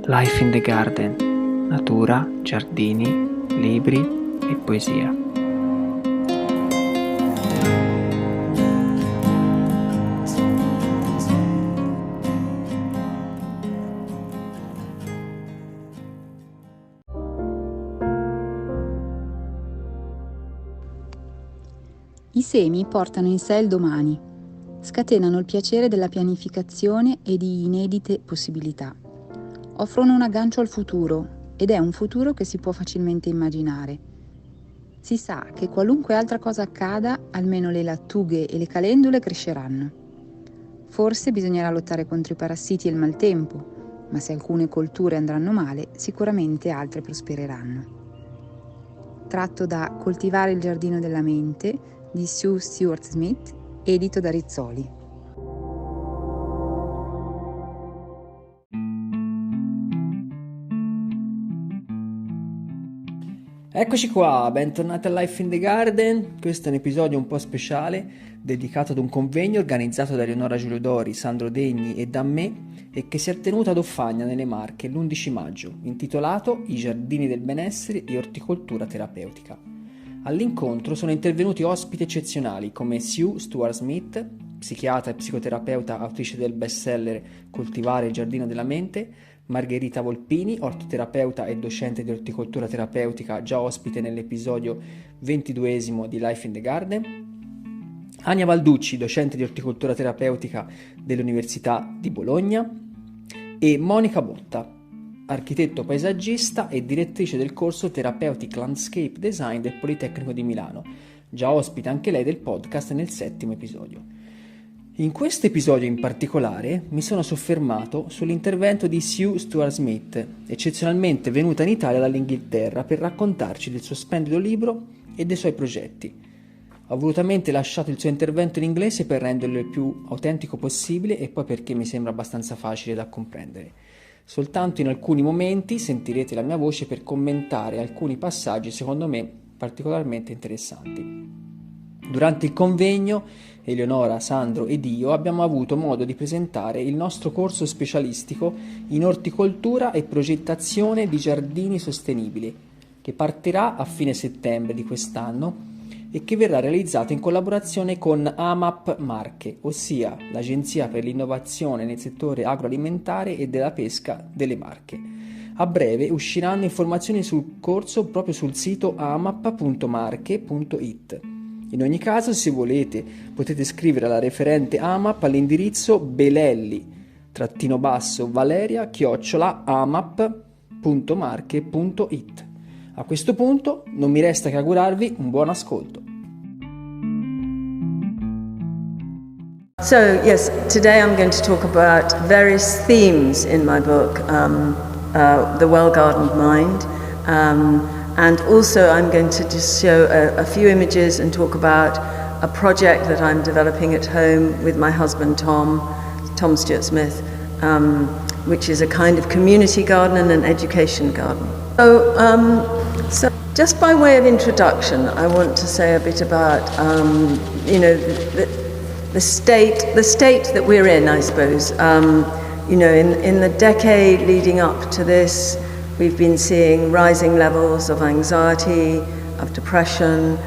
Life in the Garden, natura, giardini, libri e poesia. I semi portano in sé il domani, scatenano il piacere della pianificazione e di inedite possibilità. Offrono un aggancio al futuro, ed è un futuro che si può facilmente immaginare. Si sa che qualunque altra cosa accada, almeno le lattughe e le calendule cresceranno. Forse bisognerà lottare contro i parassiti e il maltempo, ma se alcune colture andranno male, sicuramente altre prospereranno. Tratto da Coltivare il giardino della mente di Sue Stuart-Smith, edito da Rizzoli. Eccoci qua, bentornati a Life in the Garden. Questo è un episodio un po' speciale dedicato ad un convegno organizzato da Eleonora Giuliodori, Sandro Degni e da me e che si è tenuto ad Offagna nelle Marche l'11 maggio, intitolato I Giardini del Benessere e Orticoltura Terapeutica. All'incontro sono intervenuti ospiti eccezionali come Sue Stuart-Smith, psichiatra e psicoterapeuta, autrice del bestseller Coltivare il giardino della mente, Margherita Volpini, ortoterapeuta e docente di orticoltura terapeutica, già ospite nell'episodio 22esimo di Life in the Garden, Ania Balducci, docente di orticoltura terapeutica dell'Università di Bologna, e Monica Botta, architetto paesaggista e direttrice del corso Therapeutic Landscape Design del Politecnico di Milano, già ospite anche lei del podcast nel 7° episodio. In questo episodio in particolare mi sono soffermato sull'intervento di Sue Stuart-Smith, eccezionalmente venuta in Italia dall'Inghilterra per raccontarci del suo splendido libro e dei suoi progetti. Ho volutamente lasciato il suo intervento in inglese per renderlo il più autentico possibile e poi perché mi sembra abbastanza facile da comprendere. Soltanto in alcuni momenti sentirete la mia voce per commentare alcuni passaggi secondo me particolarmente interessanti. Durante il convegno, Eleonora, Sandro ed io abbiamo avuto modo di presentare il nostro corso specialistico in orticoltura e progettazione di giardini sostenibili, che partirà a fine settembre di quest'anno e che verrà realizzato in collaborazione con AMAP Marche, ossia l'Agenzia per l'innovazione nel settore agroalimentare e della pesca delle Marche. A breve usciranno informazioni sul corso proprio sul sito amap.marche.it. In ogni caso, se volete, potete scrivere alla referente AMAP all'indirizzo belelli-valeria@amap.marche.it. A questo punto non mi resta che augurarvi un buon ascolto. So yes, today I'm going to talk about various themes in my book, The Well-Gardened Mind, and also I'm going to just show a few images and talk about a project that I'm developing at home with my husband Tom Stuart-Smith, which is a kind of community garden and an education garden. So just by way of introduction, I want to say a bit about, the state that we're in, I suppose. In the decade leading up to this, we've been seeing rising levels of anxiety, of depression,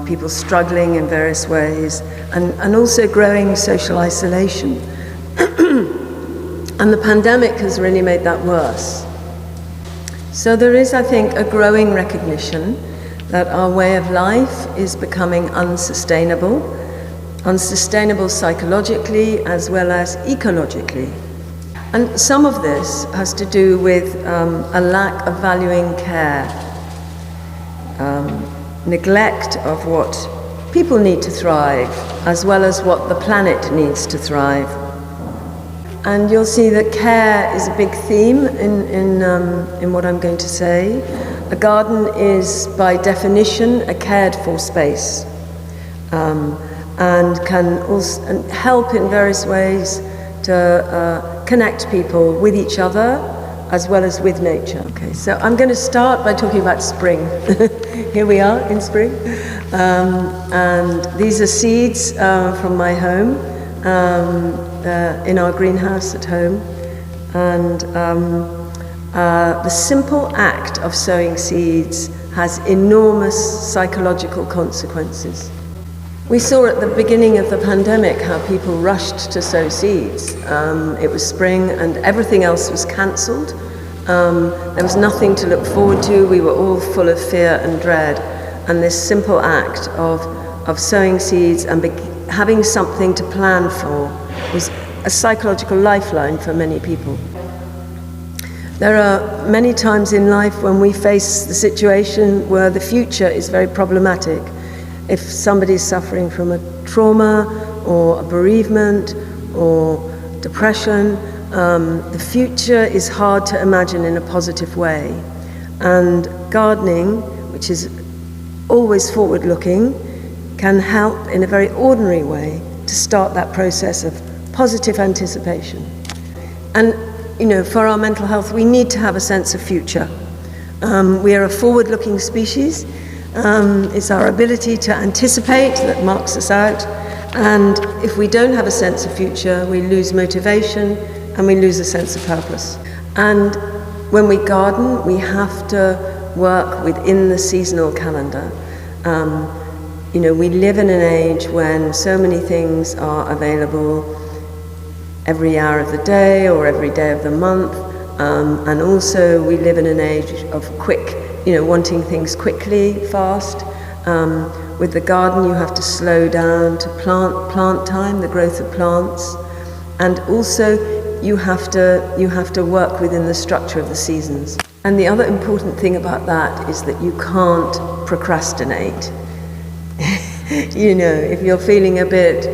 people struggling in various ways, and also growing social isolation. And the pandemic has really made that worse. So there is, I think, a growing recognition that our way of life is becoming unsustainable psychologically as well as ecologically. And some of this has to do with a lack of valuing care, neglect of what people need to thrive, as well as what the planet needs to thrive. And you'll see that care is a big theme in what I'm going to say. A garden is, by definition, a cared-for space, and can also help in various ways to connect people with each other as well as with nature. Okay, so I'm going to start by talking about spring. Here we are in spring, and these are seeds from my home. In our greenhouse at home. And the simple act of sowing seeds has enormous psychological consequences. We saw at the beginning of the pandemic how people rushed to sow seeds. It was spring and everything else was cancelled. There was nothing to look forward to. We were all full of fear and dread. And this simple act of sowing seeds and having something to plan for was a psychological lifeline for many people. There are many times in life when we face the situation where the future is very problematic. If somebody is suffering from a trauma or a bereavement or depression, the future is hard to imagine in a positive way. And gardening, which is always forward-looking, can help in a very ordinary way to start that process of positive anticipation. And, you know, for our mental health, we need to have a sense of future. We are a forward-looking species. It's our ability to anticipate that marks us out. And if we don't have a sense of future, we lose motivation and we lose a sense of purpose. And when we garden, we have to work within the seasonal calendar. You know, we live in an age when so many things are available every hour of the day or every day of the month. And also we live in an age of quick, you know, wanting things quickly, fast. With the garden you have to slow down to plant time, the growth of plants. And also you have to work within the structure of the seasons. And the other important thing about that is that you can't procrastinate. You know, if you're feeling a bit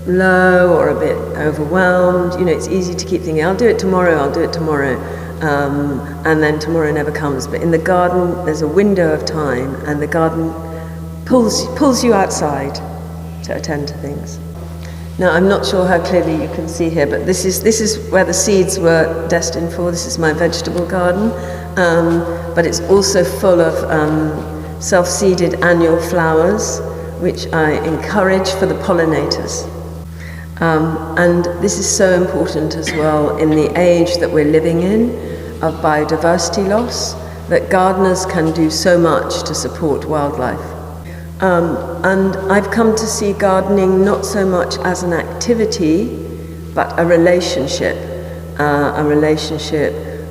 low or a bit overwhelmed, you know, it's easy to keep thinking, I'll do it tomorrow, and then tomorrow never comes. But in the garden, there's a window of time, and the garden pulls you outside to attend to things. Now, I'm not sure how clearly you can see here, but this is where the seeds were destined for. This is my vegetable garden, but it's also full of self-seeded annual flowers, which I encourage for the pollinators. And this is so important as well in the age that we're living in, of biodiversity loss, that gardeners can do so much to support wildlife. And I've come to see gardening not so much as an activity, but a relationship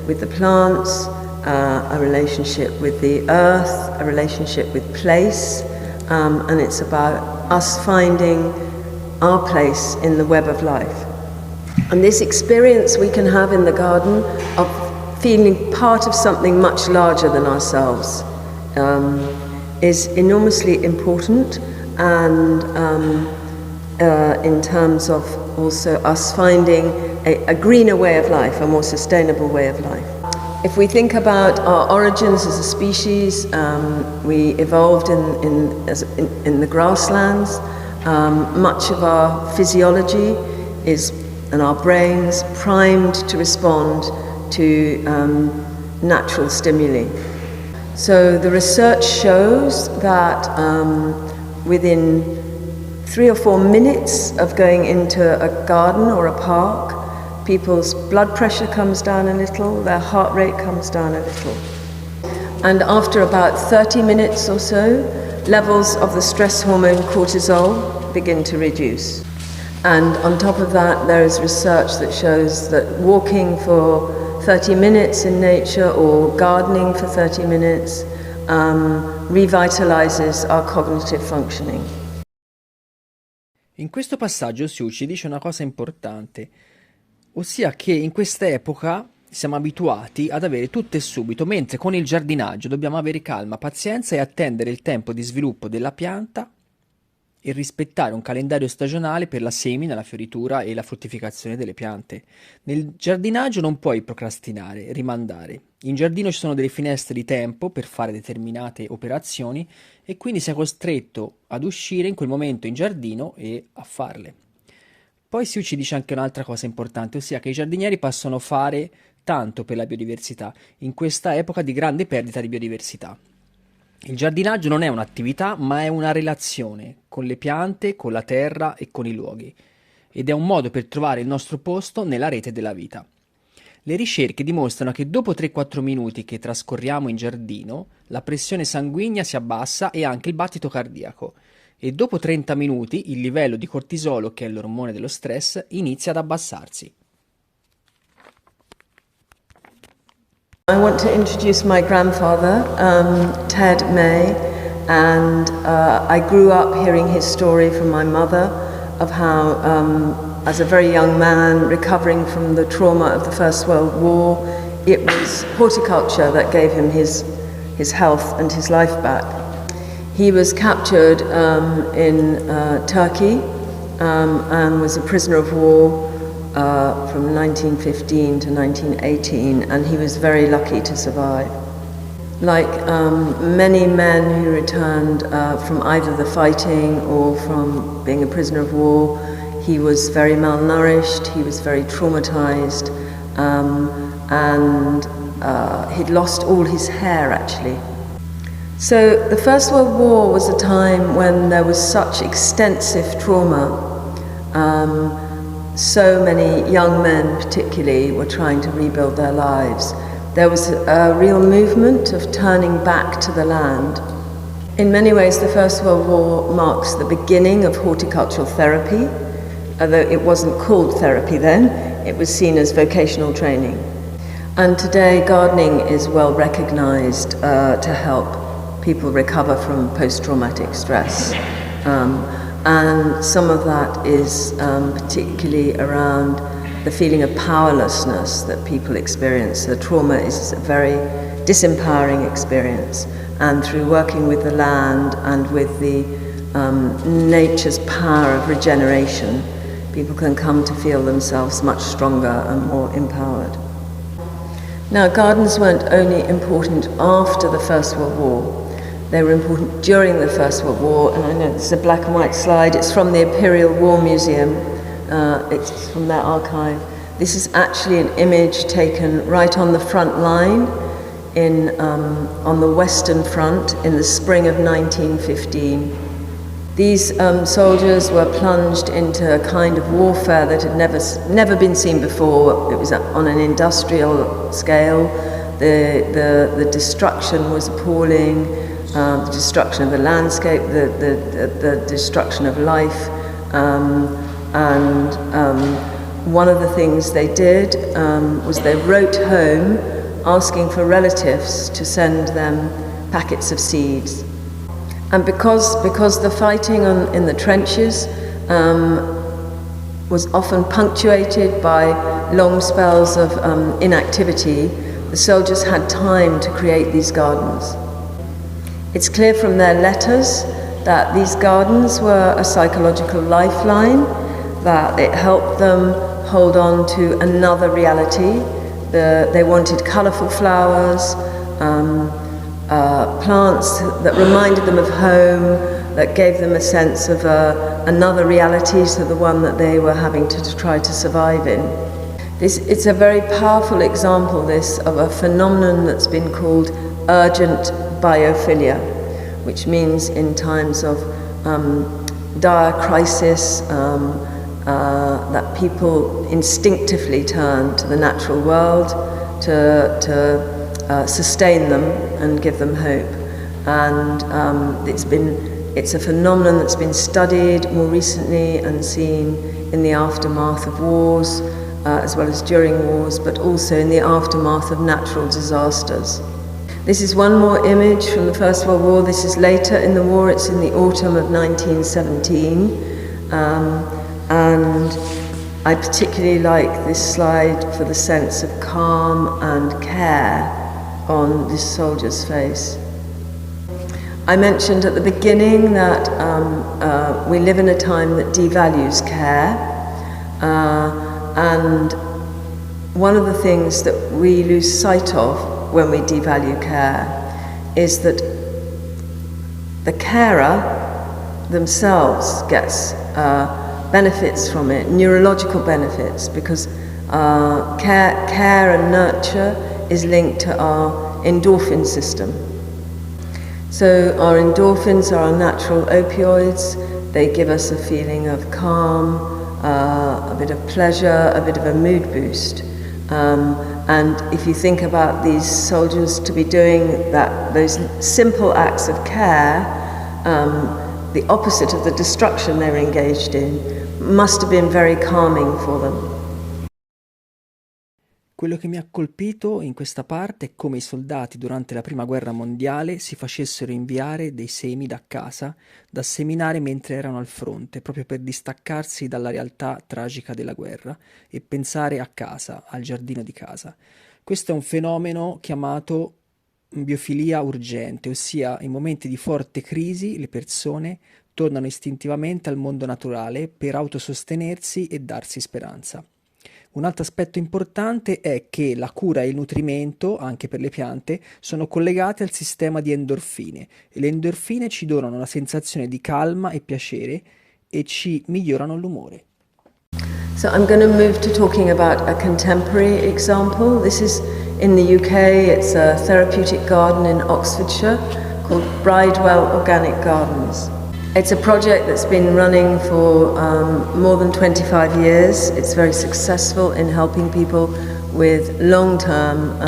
with the plants, a relationship with the earth, a relationship with place, and it's about us finding our place in the web of life. And this experience we can have in the garden of feeling part of something much larger than ourselves is enormously important, and in terms of also us finding a greener way of life, a more sustainable way of life. If we think about our origins as a species, we evolved in the grasslands. Much of our physiology and our brains primed to respond to natural stimuli. So the research shows that within 3 or 4 minutes of going into a garden or a park, people's blood pressure comes down a little, their heart rate comes down a little. And after about 30 minutes or so, levels of the stress hormone cortisol begin to reduce. And on top of that, there is research that shows that walking for 30 minutes in nature or gardening for 30 minutes revitalizes our cognitive functioning. In questo passaggio Sue ci dice una cosa importante, ossia che in questa epoca siamo abituati ad avere tutto e subito, mentre con il giardinaggio dobbiamo avere calma, pazienza e attendere il tempo di sviluppo della pianta e rispettare un calendario stagionale per la semina, la fioritura e la fruttificazione delle piante. Nel giardinaggio non puoi procrastinare, rimandare. In giardino ci sono delle finestre di tempo per fare determinate operazioni e quindi sei costretto ad uscire in quel momento in giardino e a farle. Poi Sue ci dice anche un'altra cosa importante, ossia che i giardinieri possono fare tanto per la biodiversità in questa epoca di grande perdita di biodiversità. Il giardinaggio non è un'attività, ma è una relazione con le piante, con la terra e con i luoghi, ed è un modo per trovare il nostro posto nella rete della vita. Le ricerche dimostrano che dopo 3-4 minuti che trascorriamo in giardino, la pressione sanguigna si abbassa e anche il battito cardiaco. E dopo 30 minuti il livello di cortisolo, che è l'ormone dello stress, inizia ad abbassarsi. I want to introduce my grandfather, Ted May, and I grew up hearing his story from my mother of how, as a very young man recovering from the trauma of the First World War, it was horticulture that gave him his health and his life back. He was captured in Turkey and was a prisoner of war from 1915 to 1918, and he was very lucky to survive. Like many men who returned from either the fighting or from being a prisoner of war, he was very malnourished, he was very traumatized, and he'd lost all his hair actually. So the First World War was a time when there was such extensive trauma. So many young men particularly were trying to rebuild their lives. There was a real movement of turning back to the land. In many ways, the First World War marks the beginning of horticultural therapy, although it wasn't called therapy then, it was seen as vocational training. And today, gardening is well recognized to help people recover from post-traumatic stress. And some of that is particularly around the feeling of powerlessness that people experience. The trauma is a very disempowering experience, and through working with the land and with the nature's power of regeneration, people can come to feel themselves much stronger and more empowered. Now, gardens weren't only important after the First World War, they were important during the First World War, and I know this is a black and white slide, it's from the Imperial War Museum, it's from their archive. This is actually an image taken right on the front line on the Western Front in the spring of 1915. These soldiers were plunged into a kind of warfare that had never been seen before. It was on an industrial scale. The destruction was appalling. The destruction of the landscape, the destruction of life, and one of the things they did was they wrote home asking for relatives to send them packets of seeds. And because the fighting in the trenches was often punctuated by long spells of inactivity, the soldiers had time to create these gardens. It's clear from their letters that these gardens were a psychological lifeline, that it helped them hold on to another reality. They wanted colourful flowers, plants that reminded them of home, that gave them a sense of another reality to the one that they were having to try to survive in. It's a very powerful example, this, of a phenomenon that's been called urgent biophilia, which means in times of dire crisis that people instinctively turn to the natural world to sustain them and give them hope. And it's a phenomenon that's been studied more recently and seen in the aftermath of wars, as well as during wars, but also in the aftermath of natural disasters. This is one more image from the First World War. This is later in the war. It's in the autumn of 1917. And I particularly like this slide for the sense of calm and care on this soldier's face. I mentioned at the beginning that we live in a time that devalues care. And one of the things that we lose sight of when we devalue care is that the carer themselves gets benefits from it, neurological benefits, because care and nurture is linked to our endorphin system. So our endorphins are our natural opioids. They give us a feeling of calm, a bit of pleasure, a bit of a mood boost. And if you think about these soldiers to be doing those simple acts of care, the opposite of the destruction they were engaged in, must have been very calming for them. Quello che mi ha colpito in questa parte è come i soldati durante la Prima Guerra Mondiale si facessero inviare dei semi da casa da seminare mentre erano al fronte, proprio per distaccarsi dalla realtà tragica della guerra e pensare a casa, al giardino di casa. Questo è un fenomeno chiamato biofilia urgente, ossia in momenti di forte crisi le persone tornano istintivamente al mondo naturale per autosostenersi e darsi speranza. Un altro aspetto importante è che la cura e il nutrimento, anche per le piante, sono collegati al sistema di endorfine e le endorfine ci donano una sensazione di calma e piacere e ci migliorano l'umore. So I'm going to move to talking about a contemporary example. This is in the UK, it's a therapeutic garden in Oxfordshire called Bridewell Organic Gardens. It's a project that's been running for more than 25 years. It's very successful in helping people with long-term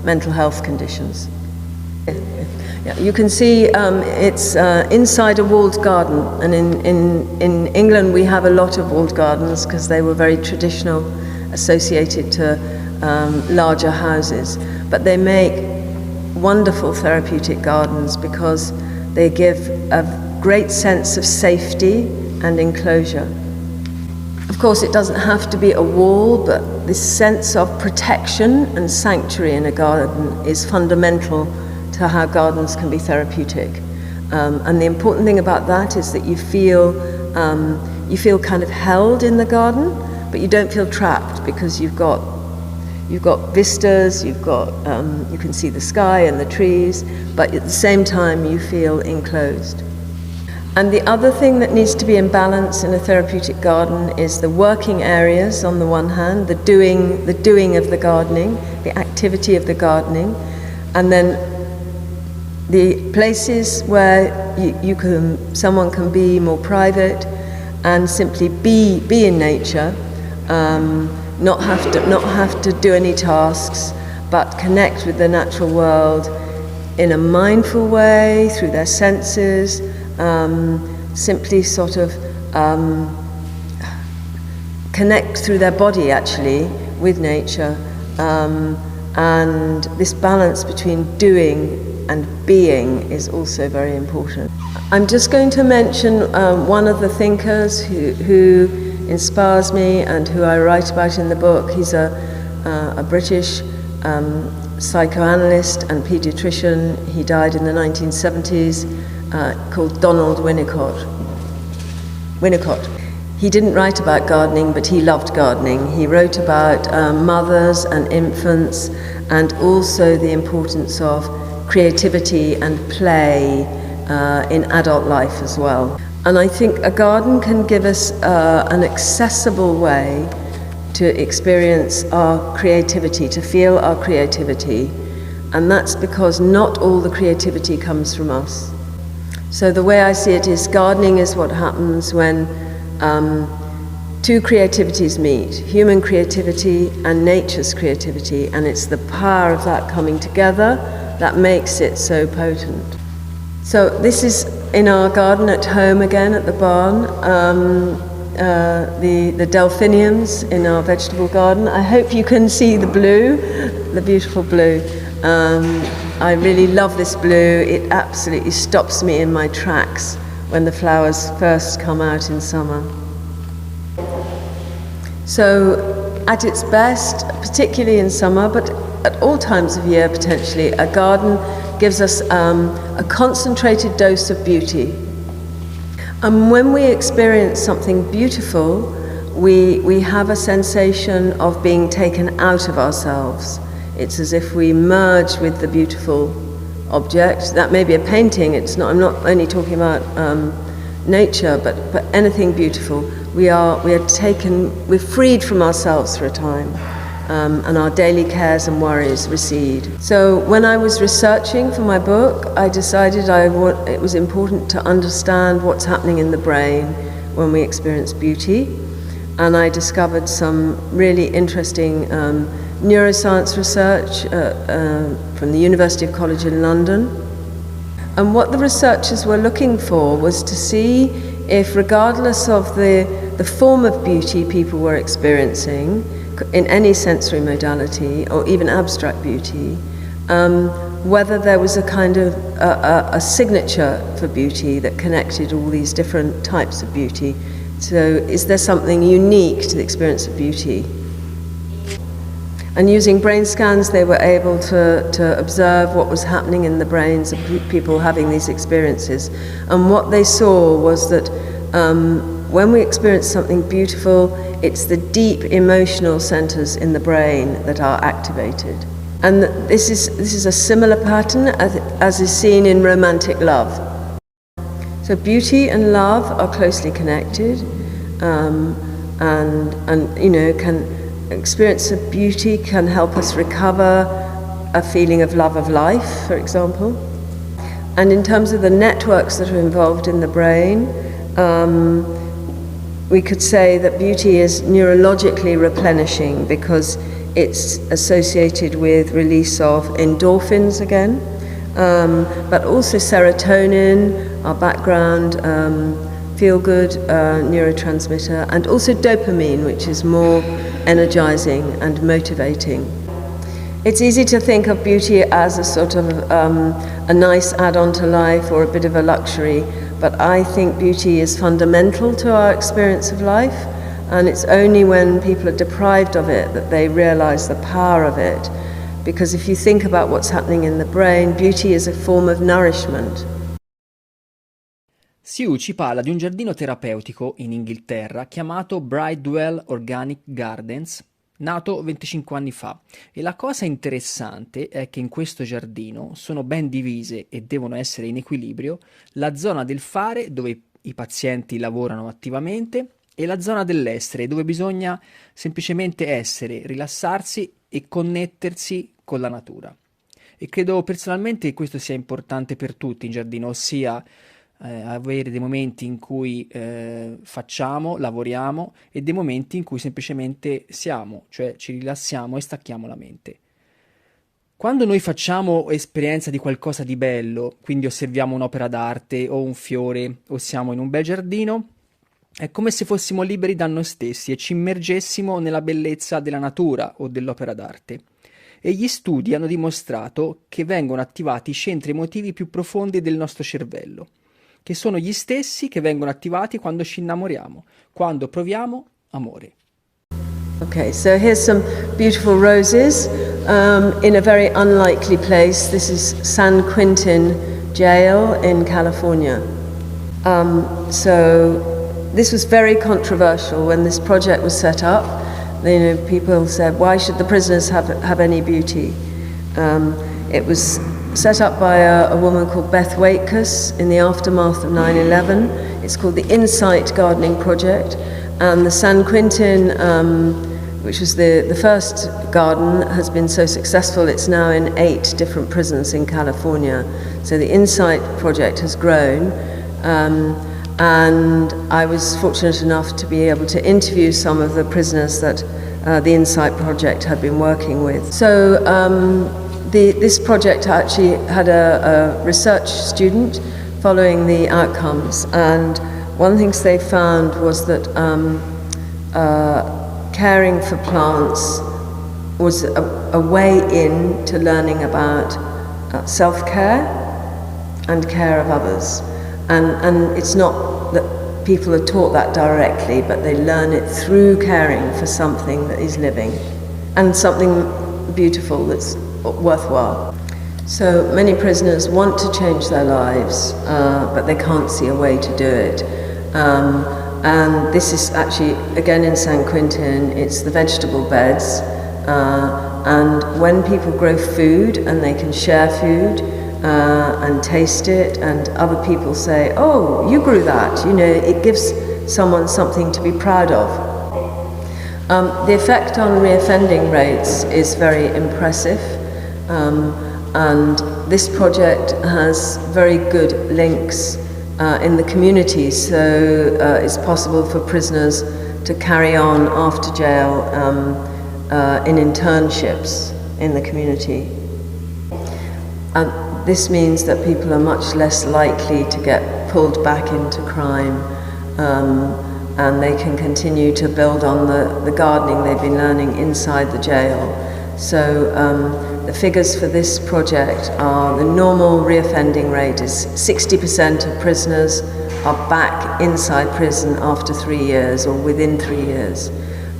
mental health conditions. Yeah, you can see it's inside a walled garden, and in England we have a lot of walled gardens because they were very traditional, associated to larger houses. But they make wonderful therapeutic gardens because they give a great sense of safety and enclosure. Of course, it doesn't have to be a wall, but this sense of protection and sanctuary in a garden is fundamental to how gardens can be therapeutic. And the important thing about that is that you feel kind of held in the garden, but you don't feel trapped because you've got vistas, you can see the sky and the trees, but at the same time you feel enclosed. And the other thing that needs to be in balance in a therapeutic garden is the working areas on the one hand, the doing of the gardening, the activity of the gardening, and then the places where someone can be more private and simply be in nature, not have to do any tasks, but connect with the natural world in a mindful way through their senses. Simply sort of connect through their body actually with nature, and this balance between doing and being is also very important. I'm just going to mention one of the thinkers who inspires me and who I write about in the book. He's a British psychoanalyst and paediatrician. He died in the 1970s. Called Donald Winnicott. He didn't write about gardening, but he loved gardening. He wrote about mothers and infants, and also the importance of creativity and play in adult life as well. And I think a garden can give us an accessible way to experience our creativity, to feel our creativity, and that's because not all the creativity comes from us. So the way I see it is gardening is what happens when two creativities meet, human creativity and nature's creativity, and it's the power of that coming together that makes it so potent. So this is in our garden at home again at the barn, the delphiniums in our vegetable garden. I hope you can see the blue, the beautiful blue. I really love this blue. It absolutely stops me in my tracks when the flowers first come out in summer. So at its best, particularly in summer, but at all times of year potentially, a garden gives us a concentrated dose of beauty. And when we experience something beautiful, we have a sensation of being taken out of ourselves. It's as if we merge with the beautiful object. That may be a painting. I'm not only talking about nature, but anything beautiful. We're freed from ourselves for a time, and our daily cares and worries recede. So when I was researching for my book, I decided it was important to understand what's happening in the brain when we experience beauty, and I discovered some really interesting neuroscience research from the University of College in London. And what the researchers were looking for was to see if, regardless of the form of beauty people were experiencing, in any sensory modality or even abstract beauty, whether there was a kind of a signature for beauty that connected all these different types of beauty. So is there something unique to the experience of beauty? And using brain scans, they were able to observe what was happening in the brains of people having these experiences. And what they saw was that when we experience something beautiful, it's the deep emotional centers in the brain that are activated. And this is a similar pattern as is seen in romantic love. So beauty and love are closely connected, and you know, experience of beauty can help us recover a feeling of love of life, for example. And in terms of the networks that are involved in the brain, we could say that beauty is neurologically replenishing because it's associated with release of endorphins again, but also serotonin, our background feel-good neurotransmitter, and also dopamine, which is more energizing and motivating. It's easy to think of beauty as a sort of a nice add-on to life or a bit of a luxury, but I think beauty is fundamental to our experience of life, and it's only when people are deprived of it that they realize the power of it. Because if you think about what's happening in the brain, beauty is a form of nourishment. Sue ci parla di un giardino terapeutico in Inghilterra chiamato Bridewell Organic Gardens, nato 25 anni fa. E la cosa interessante è che in questo giardino sono ben divise e devono essere in equilibrio la zona del fare, dove i pazienti lavorano attivamente, e la zona dell'essere, dove bisogna semplicemente essere, rilassarsi e connettersi con la natura. E credo personalmente che questo sia importante per tutti in giardino, ossia avere dei momenti in cui facciamo, lavoriamo, e dei momenti in cui semplicemente siamo, cioè ci rilassiamo e stacchiamo la mente. Quando noi facciamo esperienza di qualcosa di bello, quindi osserviamo un'opera d'arte o un fiore o siamo in un bel giardino, è come se fossimo liberi da noi stessi e ci immergessimo nella bellezza della natura o dell'opera d'arte. E gli studi hanno dimostrato che vengono attivati i centri emotivi più profondi del nostro cervello, che sono gli stessi che vengono attivati quando ci innamoriamo, quando proviamo amore. Okay, so here's some beautiful roses in a very unlikely place. This is San Quentin Jail in California. So this was very controversial when this project was set up. You know, people said, why should the prisoners have any beauty? It was set up by a woman called Beth Waitkus in the aftermath of 9/11. It's called the Insight Gardening Project, and the San Quentin, which was the first garden, has been so successful it's now in 8 different prisons in California. So the Insight Project has grown, and I was fortunate enough to be able to interview some of the prisoners that the Insight Project had been working with. So this project actually had a research student following the outcomes, and one of the things they found was that caring for plants was a way in to learning about self-care and care of others. And it's not that people are taught that directly, but they learn it through caring for something that is living and something beautiful that's worthwhile. So many prisoners want to change their lives, but they can't see a way to do it. And this is actually, again in San Quentin, it's the vegetable beds. And when people grow food and they can share food and taste it, and other people say, oh, you grew that, you know, it gives someone something to be proud of. The effect on reoffending rates is very impressive. And this project has very good links in the community, so it's possible for prisoners to carry on after jail in internships in the community. And this means that people are much less likely to get pulled back into crime, and they can continue to build on the gardening they've been learning inside the jail. So the figures for this project are: the normal reoffending rate is 60% of prisoners are back inside prison after 3 years or within 3 years.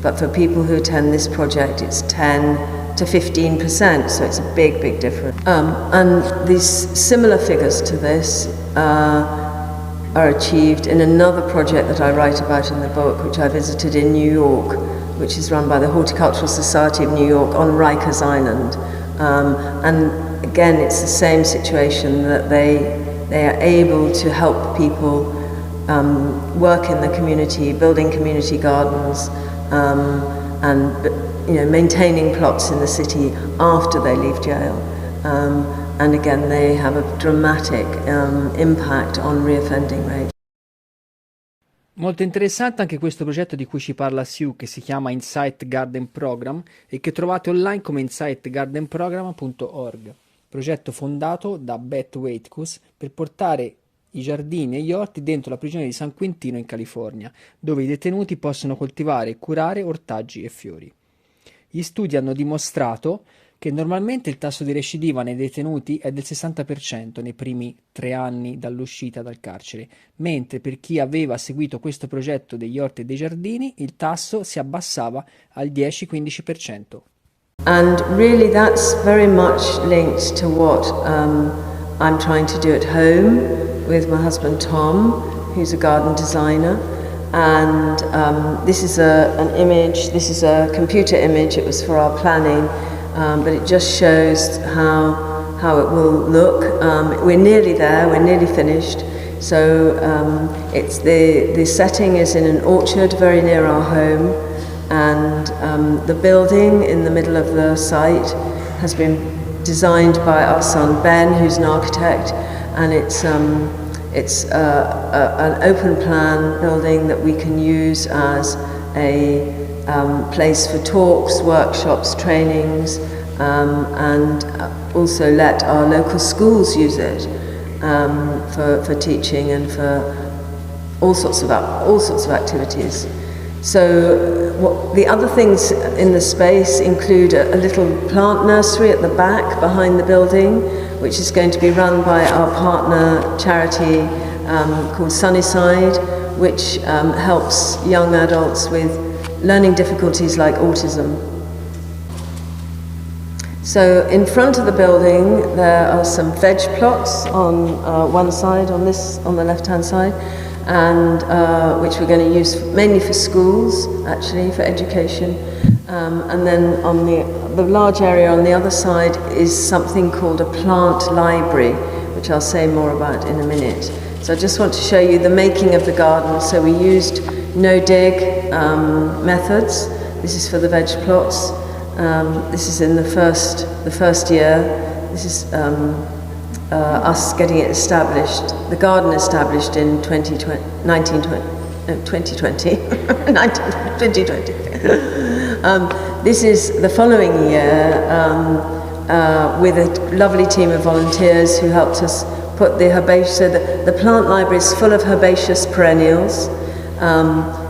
But for people who attend this project, it's 10 to 15%, so it's a big, big difference. And these similar figures to this are achieved in another project that I write about in the book, which I visited in New York, which is run by the Horticultural Society of New York on Rikers Island. And again, it's the same situation, that they are able to help people work in the community, building community gardens, and maintaining plots in the city after they leave jail. And again, they have a dramatic impact on reoffending rate. Molto interessante anche questo progetto di cui ci parla Sue, che si chiama Insight Garden Program e che trovate online come insightgardenprogram.org, progetto fondato da Beth Waitkus per portare i giardini e gli orti dentro la prigione di San Quintino in California, dove i detenuti possono coltivare e curare ortaggi e fiori. Gli studi hanno dimostrato che normalmente il tasso di recidiva nei detenuti è del 60% nei primi 3 anni dall'uscita dal carcere, mentre per chi aveva seguito questo progetto degli orti e dei giardini il tasso si abbassava al 10-15%. And really that's very much linked to what I'm trying to do at home with my husband Tom, who's a garden designer. And this is an image, this is a computer image, it was for our planning, but it just shows how it will look. We're nearly there, we're nearly finished. So it's the setting is in an orchard very near our home, and the building in the middle of the site has been designed by our son Ben, who's an architect, and it's an open plan building that we can use as a place for talks, workshops, trainings, and also let our local schools use it for teaching and for all sorts of activities. So the other things in the space include a little plant nursery at the back behind the building, which is going to be run by our partner charity called Sunnyside, which helps young adults with learning difficulties like autism. So in front of the building there are some veg plots on one side, on the left-hand side, and which we're going to use mainly for schools, actually, for education. And then on the large area on the other side is something called a plant library, which I'll say more about in a minute. So I just want to show you the making of the garden. So we used no-dig methods. This is for the veg plots. This is in the first year. This is us getting it established, the garden established in 2020. 2020. This is the following year with a lovely team of volunteers who helped us put the herbaceous, so the plant library is full of herbaceous perennials,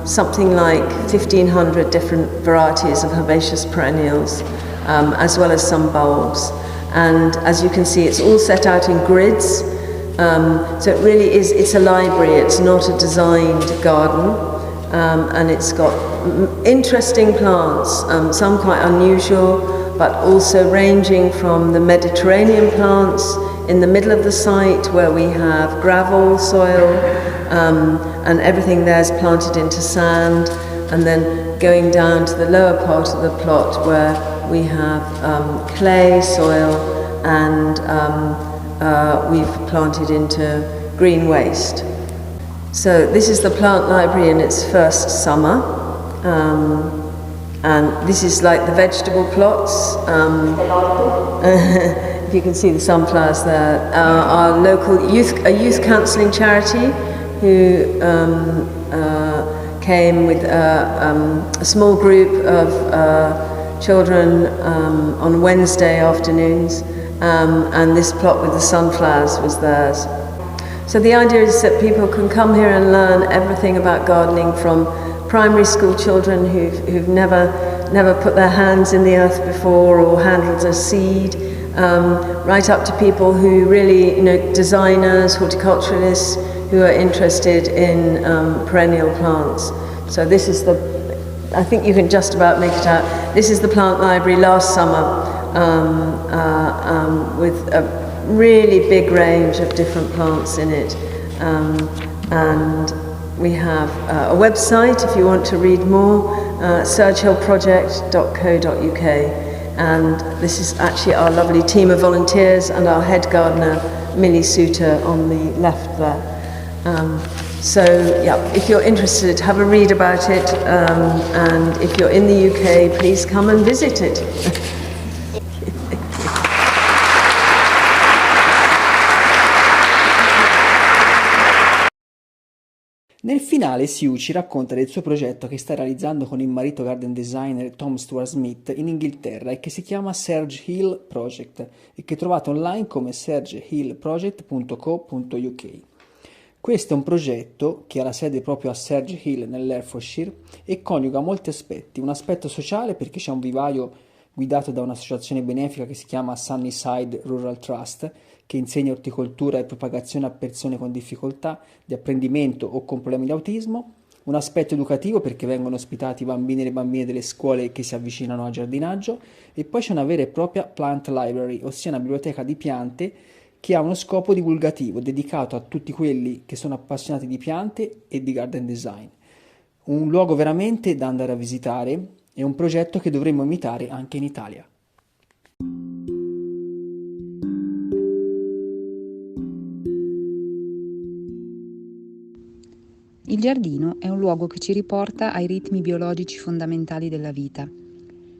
something like 1,500 different varieties of herbaceous perennials, as well as some bulbs. And as you can see, it's all set out in grids. So it really is, it's a library, it's not a designed garden. And it's got interesting plants, some quite unusual, but also ranging from the Mediterranean plants in the middle of the site where we have gravel soil, and everything there is planted into sand, and then going down to the lower part of the plot where we have clay soil, and we've planted into green waste. So this is the plant library in its first summer, and this is like the vegetable plots. If you can see the sunflowers there. Our local youth counselling charity who came with a small group of children on Wednesday afternoons, and this plot with the sunflowers was theirs. So the idea is that people can come here and learn everything about gardening, from primary school children who've never put their hands in the earth before or handled a seed, right up to people who really, designers, horticulturalists who are interested in perennial plants. So this is I think you can just about make it out. This is the plant library last summer, with a really big range of different plants in it. And we have a website if you want to read more, surgehillproject.co.uk. And this is actually our lovely team of volunteers and our head gardener, Millie Suter, on the left there. So yeah, if you're interested, have a read about it, and if you're in the UK, please come and visit it. Nel finale Sue ci racconta del suo progetto che sta realizzando con il marito garden designer Sue Stuart-Smith in Inghilterra e che si chiama Serge Hill Project e che trovate online come sergehillproject.co.uk. Questo è un progetto che ha la sede proprio a Serge Hill nell'Herefordshire e coniuga molti aspetti. Un aspetto sociale perché c'è un vivaio guidato da un'associazione benefica che si chiama Sunnyside Rural Trust, che insegna orticoltura e propagazione a persone con difficoltà di apprendimento o con problemi di autismo. Un aspetto educativo perché vengono ospitati i bambini e le bambine delle scuole che si avvicinano al giardinaggio, e poi c'è una vera e propria plant library, ossia una biblioteca di piante che ha uno scopo divulgativo dedicato a tutti quelli che sono appassionati di piante e di garden design. Un luogo veramente da andare a visitare e un progetto che dovremmo imitare anche in Italia. Il giardino è un luogo che ci riporta ai ritmi biologici fondamentali della vita.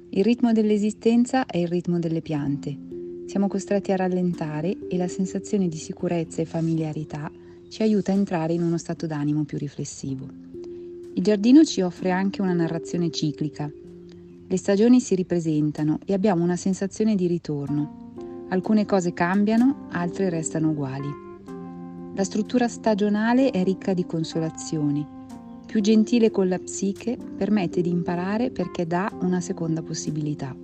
Il ritmo dell'esistenza è il ritmo delle piante. Siamo costretti a rallentare e la sensazione di sicurezza e familiarità ci aiuta a entrare in uno stato d'animo più riflessivo. Il giardino ci offre anche una narrazione ciclica. Le stagioni si ripresentano e abbiamo una sensazione di ritorno. Alcune cose cambiano, altre restano uguali. La struttura stagionale è ricca di consolazioni. Più gentile con la psiche, permette di imparare perché dà una seconda possibilità.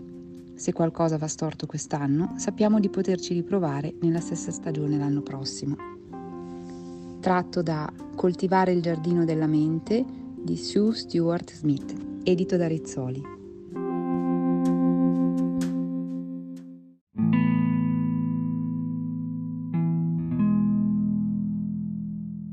Se qualcosa va storto quest'anno, sappiamo di poterci riprovare nella stessa stagione l'anno prossimo. Tratto da Coltivare il giardino della mente di Sue Stuart-Smith, edito da Rizzoli.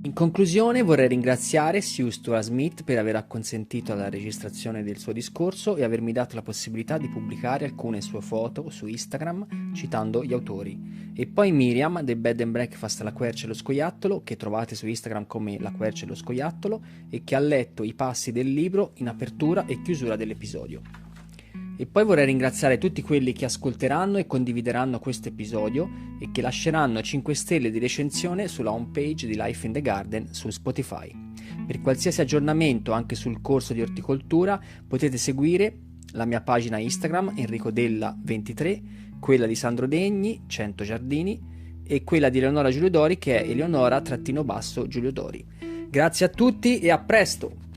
In conclusione vorrei ringraziare Sue Stuart-Smith per aver acconsentito alla registrazione del suo discorso e avermi dato la possibilità di pubblicare alcune sue foto su Instagram citando gli autori. E poi Miriam del Bed and Breakfast La Quercia e lo Scoiattolo, che trovate su Instagram come La Quercia e lo Scoiattolo, e che ha letto i passi del libro in apertura e chiusura dell'episodio. E poi vorrei ringraziare tutti quelli che ascolteranno e condivideranno questo episodio e che lasceranno 5 stelle di recensione sulla homepage di Life in the Garden su Spotify. Per qualsiasi aggiornamento anche sul corso di orticoltura potete seguire la mia pagina Instagram Enrico Della 23, quella di Sandro Degni 100 Giardini e quella di Eleonora Giuliodori che è Eleonora-Giuliodori. Grazie a tutti e a presto!